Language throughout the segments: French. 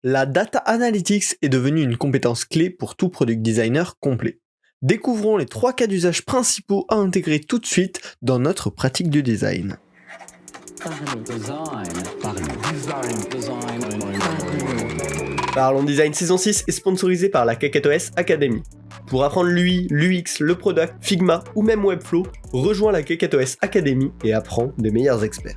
La data analytics est devenue une compétence clé pour tout product designer complet. Découvrons les 3 cas d'usage principaux à intégrer tout de suite dans notre pratique du design. Parlons Design saison 6 est sponsorisé par la KakaoTOS Academy. Pour apprendre l'UI, l'UX, le product, Figma ou même Webflow, rejoins la KakaoTOS Academy et apprends des meilleurs experts.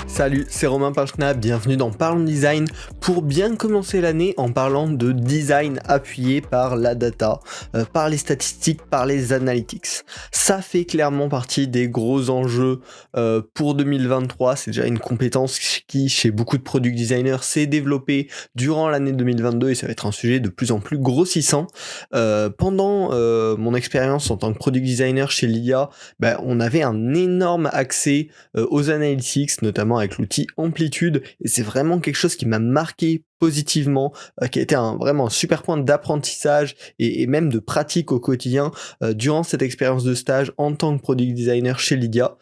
Salut, c'est Romain Pinchna, bienvenue dans Parlons Design pour bien commencer l'année en parlant de design appuyé par la data, par les statistiques, par les analytics. Ça fait clairement partie des gros enjeux pour 2023, c'est déjà une compétence qui, chez beaucoup de product designers, s'est développée durant l'année 2022 et ça va être un sujet de plus en plus grossissant. Pendant mon expérience en tant que product designer chez l'IA, on avait un énorme accès aux analytics, notamment avec l'outil Amplitude, et c'est vraiment quelque chose qui m'a marqué positivement, qui a été vraiment un super point d'apprentissage et même de pratique au quotidien durant cette expérience de stage en tant que product designer chez Lydia.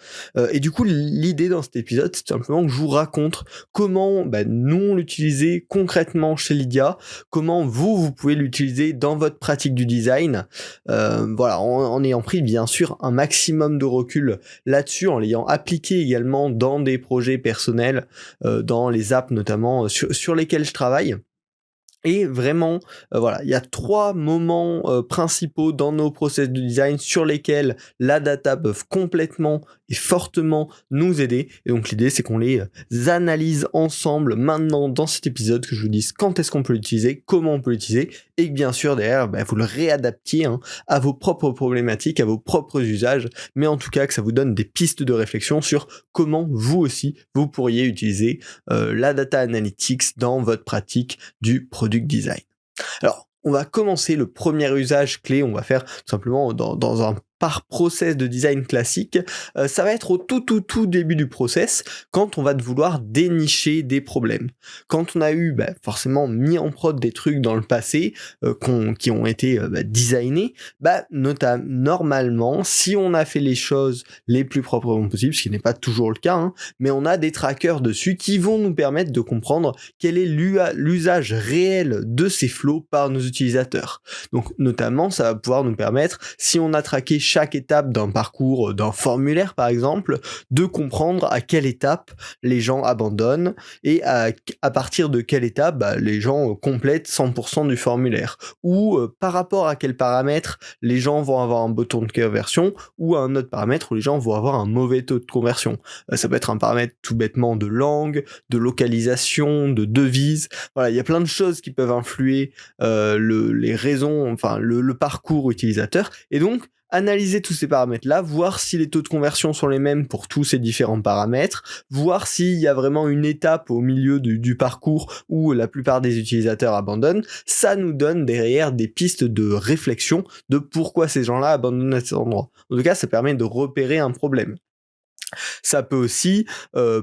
Et du coup, l'idée dans cet épisode, c'est simplement que je vous raconte comment nous on l'utilisait concrètement chez Lydia, comment vous pouvez l'utiliser dans votre pratique du design, en ayant pris bien sûr un maximum de recul là-dessus, en l'ayant appliqué également dans des projets personnels, dans les apps notamment sur lesquels je travaille. Et vraiment, il y a 3 moments principaux dans nos process de design sur lesquels la data peuvent complètement et fortement nous aider. Et donc l'idée, c'est qu'on les analyse ensemble maintenant dans cet épisode, que je vous dise quand est-ce qu'on peut l'utiliser, comment on peut l'utiliser, et que bien sûr derrière, vous le réadaptiez à vos propres problématiques, à vos propres usages, mais en tout cas que ça vous donne des pistes de réflexion sur comment vous aussi, vous pourriez utiliser la data analytics dans votre pratique du product design. Alors, on va commencer le premier usage clé, on va faire tout simplement dans un par process de design classique, ça va être au tout début du process, quand on va vouloir dénicher des problèmes. Quand on a eu forcément mis en prod des trucs dans le passé qui ont été designés, normalement, si on a fait les choses les plus proprement possible, ce qui n'est pas toujours le cas, mais on a des trackers dessus qui vont nous permettre de comprendre quel est l'usage réel de ces flows par nos utilisateurs. Donc notamment, ça va pouvoir nous permettre, si on a traqué chaque étape d'un parcours, d'un formulaire par exemple, de comprendre à quelle étape les gens abandonnent et à partir de quelle étape les gens complètent 100% du formulaire, ou par rapport à quel paramètre les gens vont avoir un beau taux de conversion, ou à un autre paramètre où les gens vont avoir un mauvais taux de conversion. Ça peut être un paramètre tout bêtement de langue, de localisation, de devise. Voilà, il y a plein de choses qui peuvent influer les raisons, le parcours utilisateur, et donc analyser tous ces paramètres-là, voir si les taux de conversion sont les mêmes pour tous ces différents paramètres, voir s'il y a vraiment une étape au milieu du parcours où la plupart des utilisateurs abandonnent. Ça nous donne derrière des pistes de réflexion de pourquoi ces gens-là abandonnent à cet endroit. En tout cas, ça permet de repérer un problème. Ça peut aussi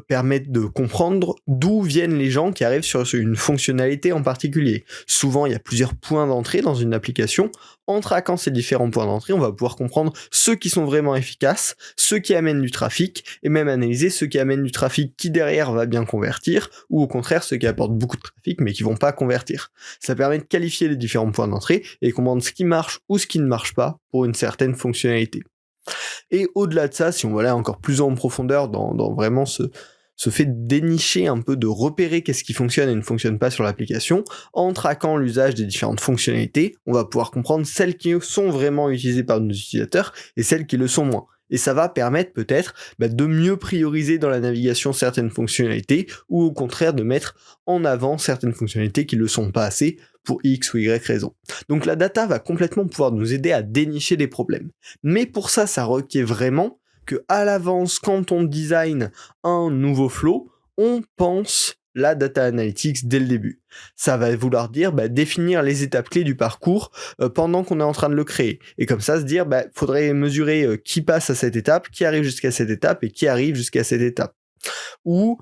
permettre de comprendre d'où viennent les gens qui arrivent sur une fonctionnalité en particulier. Souvent, il y a plusieurs points d'entrée dans une application. En traquant ces différents points d'entrée, on va pouvoir comprendre ceux qui sont vraiment efficaces, ceux qui amènent du trafic, et même analyser ceux qui amènent du trafic qui derrière va bien convertir, ou au contraire ceux qui apportent beaucoup de trafic mais qui vont pas convertir. Ça permet de qualifier les différents points d'entrée et comprendre ce qui marche ou ce qui ne marche pas pour une certaine fonctionnalité. Et au-delà de ça, si on va aller encore plus en profondeur dans vraiment ce fait de dénicher un peu, de repérer qu'est-ce qui fonctionne et ne fonctionne pas sur l'application, en traquant l'usage des différentes fonctionnalités, on va pouvoir comprendre celles qui sont vraiment utilisées par nos utilisateurs et celles qui le sont moins. Et ça va permettre peut-être de mieux prioriser dans la navigation certaines fonctionnalités, ou au contraire de mettre en avant certaines fonctionnalités qui ne le sont pas assez pour X ou Y raison. Donc la data va complètement pouvoir nous aider à dénicher des problèmes. Mais pour ça, ça requiert vraiment que à l'avance, quand on design un nouveau flow, on pense la data analytics dès le début. Ça va vouloir dire définir les étapes clés du parcours pendant qu'on est en train de le créer. Et comme ça, se dire, faudrait mesurer qui passe à cette étape, qui arrive jusqu'à cette étape et qui arrive jusqu'à cette étape. Ou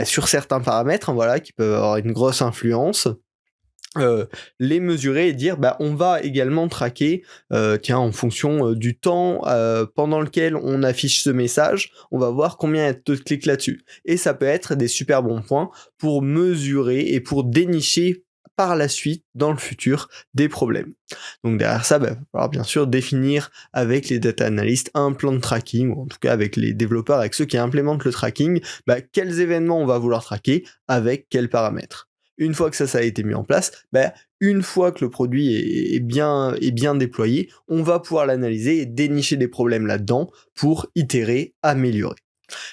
sur certains paramètres qui peuvent avoir une grosse influence, heu, les mesurer et dire: «Bah, on va également traquer, tiens, en fonction, du temps, pendant lequel on affiche ce message, on va voir combien il y a de clics là-dessus» et ça peut être des super bons points pour mesurer et pour dénicher par la suite, dans le futur, des problèmes. Donc derrière ça, bah, il va falloir bien sûr définir avec les data analysts un plan de tracking, ou en tout cas avec les développeurs, avec ceux qui implémentent le tracking, bah, quels événements on va vouloir traquer, avec quels paramètres. Une fois que ça a été mis en place, bah, une fois que le produit est bien déployé, on va pouvoir l'analyser et dénicher des problèmes là-dedans pour itérer, améliorer.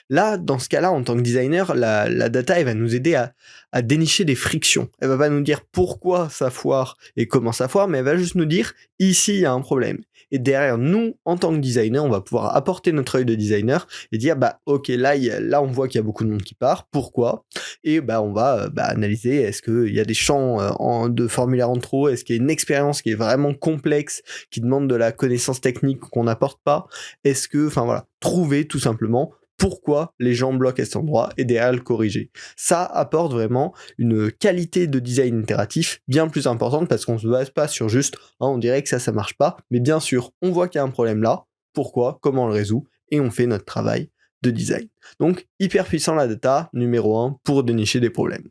Là, dans ce cas-là, en tant que designer, la data, elle va nous aider à dénicher des frictions. Elle va pas nous dire pourquoi ça foire et comment ça foire, mais elle va juste nous dire ici il y a un problème. Et derrière nous, en tant que designer, on va pouvoir apporter notre œil de designer et dire bah ok là on voit qu'il y a beaucoup de monde qui part. Pourquoi? Et bah on va analyser est-ce qu'il y a des champs de formulaire en trop, est-ce qu'il y a une expérience qui est vraiment complexe, qui demande de la connaissance technique qu'on n'apporte pas, est-ce que enfin voilà trouver tout simplement pourquoi les gens bloquent à cet endroit et derrière le corriger. Ça apporte vraiment une qualité de design itératif bien plus importante parce qu'on se base pas sur juste on dirait que ça marche pas, mais bien sûr on voit qu'il y a un problème là, pourquoi, comment on le résout et on fait notre travail de design. Donc hyper puissant la data, numéro 1 pour dénicher des problèmes.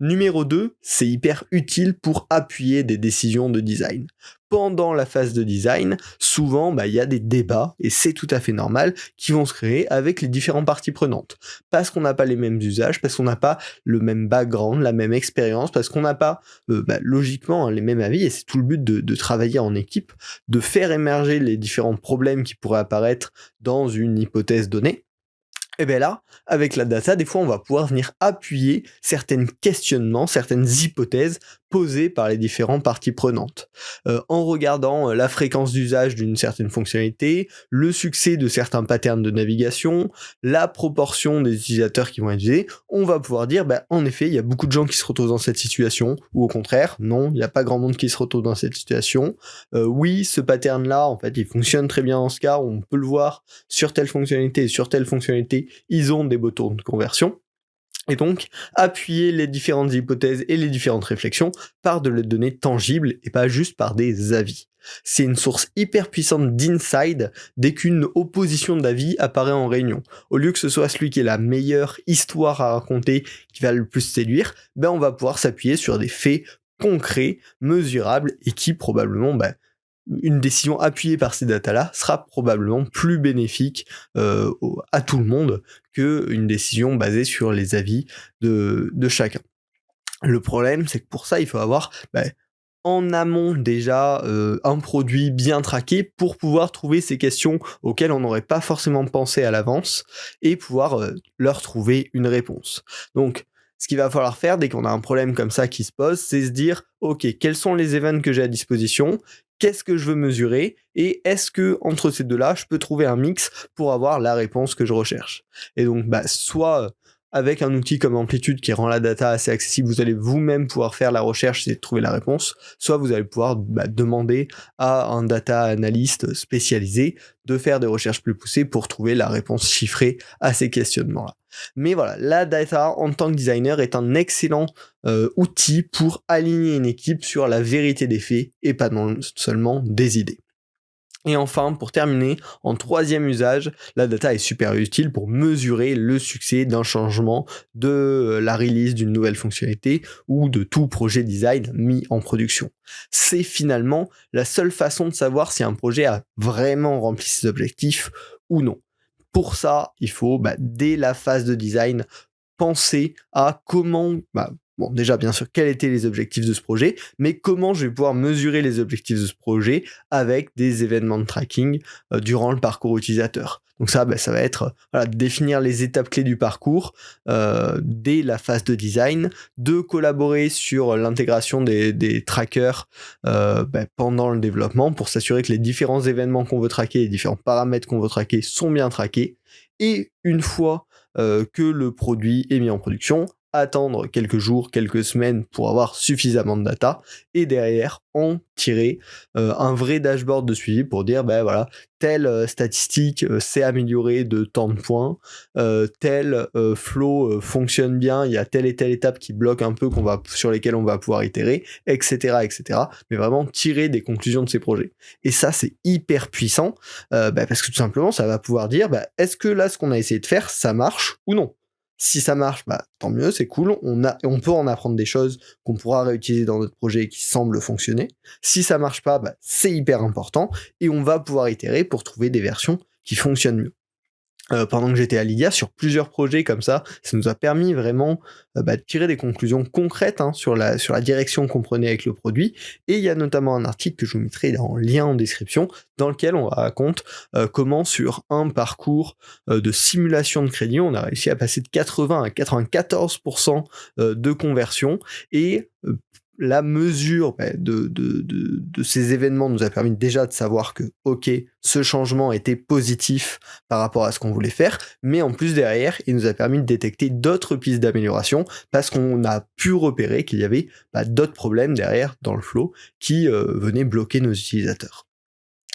Numéro 2, c'est hyper utile pour appuyer des décisions de design. Pendant la phase de design, souvent, il y a des débats, et c'est tout à fait normal, qui vont se créer avec les différentes parties prenantes. Parce qu'on n'a pas les mêmes usages, parce qu'on n'a pas le même background, la même expérience, parce qu'on n'a pas, logiquement, les mêmes avis, et c'est tout le but de travailler en équipe, de faire émerger les différents problèmes qui pourraient apparaître dans une hypothèse donnée. Et bien là, avec la data, des fois, on va pouvoir venir appuyer certains questionnements, certaines hypothèses posées par les différentes parties prenantes. En regardant la fréquence d'usage d'une certaine fonctionnalité, le succès de certains patterns de navigation, la proportion des utilisateurs qui vont être utilisés, on va pouvoir dire, en effet, il y a beaucoup de gens qui se retrouvent dans cette situation, ou au contraire, non, il n'y a pas grand monde qui se retrouve dans cette situation. Oui, ce pattern-là, en fait, il fonctionne très bien dans ce cas, on peut le voir sur telle fonctionnalité et sur telle fonctionnalité, ils ont des boutons de conversion. Et donc, appuyer les différentes hypothèses et les différentes réflexions par de la donnée tangible et pas juste par des avis. C'est une source hyper puissante d'inside dès qu'une opposition d'avis apparaît en réunion. Au lieu que ce soit celui qui ait la meilleure histoire à raconter, qui va le plus séduire, on va pouvoir s'appuyer sur des faits concrets, mesurables et qui probablement une décision appuyée par ces datas-là sera probablement plus bénéfique à tout le monde qu'une décision basée sur les avis de chacun. Le problème, c'est que pour ça, il faut avoir en amont déjà un produit bien traqué pour pouvoir trouver ces questions auxquelles on n'aurait pas forcément pensé à l'avance et pouvoir leur trouver une réponse. Donc, ce qu'il va falloir faire dès qu'on a un problème comme ça qui se pose, c'est se dire, ok, quels sont les events que j'ai à disposition, qu'est-ce que je veux mesurer, et est-ce que entre ces deux-là, je peux trouver un mix pour avoir la réponse que je recherche. Et donc, soit avec un outil comme Amplitude qui rend la data assez accessible, vous allez vous-même pouvoir faire la recherche et trouver la réponse, soit vous allez pouvoir demander à un data analyst spécialisé de faire des recherches plus poussées pour trouver la réponse chiffrée à ces questionnements-là. Mais voilà, la data en tant que designer est un excellent outil pour aligner une équipe sur la vérité des faits et pas non seulement des idées. Et enfin, pour terminer, en troisième usage, la data est super utile pour mesurer le succès d'un changement, de la release d'une nouvelle fonctionnalité ou de tout projet design mis en production. C'est finalement la seule façon de savoir si un projet a vraiment rempli ses objectifs ou non. Pour ça, il faut, dès la phase de design, penser à comment, déjà bien sûr quels étaient les objectifs de ce projet, mais comment je vais pouvoir mesurer les objectifs de ce projet avec des événements de tracking durant le parcours utilisateur. Donc ça va être définir les étapes clés du parcours dès la phase de design, de collaborer sur l'intégration des trackers pendant le développement pour s'assurer que les différents événements qu'on veut traquer, les différents paramètres qu'on veut traquer sont bien traqués. Et une fois que le produit est mis en production, attendre quelques jours, quelques semaines pour avoir suffisamment de data, et derrière en tirer un vrai dashboard de suivi pour dire voilà, telle statistique s'est améliorée de tant de points, tel flow fonctionne bien, il y a telle et telle étape qui bloque un peu sur lesquelles on va pouvoir itérer, etc. Mais vraiment tirer des conclusions de ces projets. Et ça, c'est hyper puissant parce que tout simplement, ça va pouvoir dire est-ce que là, ce qu'on a essayé de faire, ça marche ou non? Si ça marche, tant mieux, c'est cool, on peut en apprendre des choses qu'on pourra réutiliser dans notre projet et qui semblent fonctionner. Si ça marche pas, c'est hyper important et on va pouvoir itérer pour trouver des versions qui fonctionnent mieux. Pendant que j'étais à Lydia, sur plusieurs projets comme ça nous a permis vraiment de tirer des conclusions concrètes sur la direction qu'on prenait avec le produit. Et il y a notamment un article que je vous mettrai en lien en description, dans lequel on raconte comment sur un parcours de simulation de crédit, on a réussi à passer de 80 à 94% de conversion, et la mesure de ces événements nous a permis déjà de savoir que, ok, ce changement était positif par rapport à ce qu'on voulait faire, mais en plus derrière, il nous a permis de détecter d'autres pistes d'amélioration parce qu'on a pu repérer qu'il y avait d'autres problèmes derrière dans le flow qui venaient bloquer nos utilisateurs.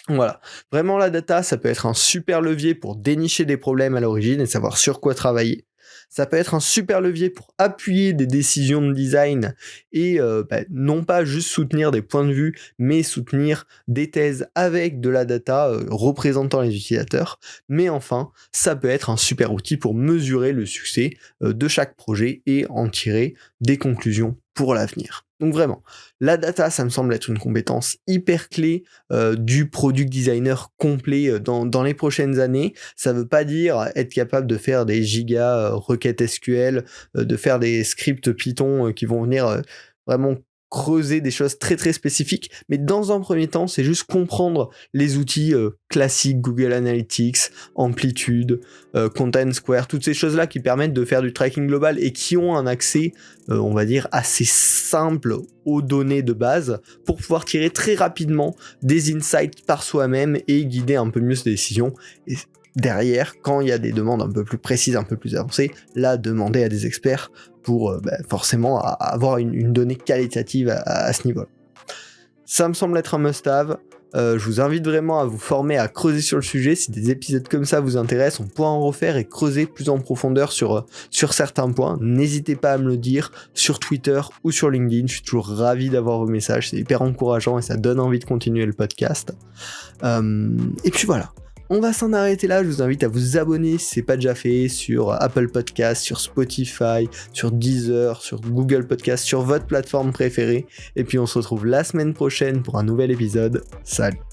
Voilà, vraiment la data, ça peut être un super levier pour dénicher des problèmes à l'origine et savoir sur quoi travailler. Ça peut être un super levier pour appuyer des décisions de design et non pas juste soutenir des points de vue, mais soutenir des thèses avec de la data représentant les utilisateurs. Mais enfin, ça peut être un super outil pour mesurer le succès de chaque projet et en tirer des conclusions pour l'avenir. Donc vraiment, la data, ça me semble être une compétence hyper clé du product designer complet dans les prochaines années. Ça veut pas dire être capable de faire des giga requêtes SQL, de faire des scripts Python qui vont venir vraiment creuser des choses très très spécifiques, mais dans un premier temps, c'est juste comprendre les outils classiques, Google Analytics, Amplitude, Content Square, toutes ces choses-là qui permettent de faire du tracking global et qui ont un accès, on va dire, assez simple aux données de base pour pouvoir tirer très rapidement des insights par soi-même et guider un peu mieux ses décisions. Et derrière, quand il y a des demandes un peu plus précises, un peu plus avancées, là, demander à des experts pour forcément avoir une donnée qualitative à ce niveau-là. Ça me semble être un must-have. Je vous invite vraiment à vous former, à creuser sur le sujet. Si des épisodes comme ça vous intéressent, on pourra en refaire et creuser plus en profondeur sur certains points. N'hésitez pas à me le dire sur Twitter ou sur LinkedIn. Je suis toujours ravi d'avoir vos messages. C'est hyper encourageant et ça donne envie de continuer le podcast. Et puis voilà. On va s'en arrêter là, je vous invite à vous abonner si ce n'est pas déjà fait sur Apple Podcast, sur Spotify, sur Deezer, sur Google Podcast, sur votre plateforme préférée. Et puis on se retrouve la semaine prochaine pour un nouvel épisode. Salut!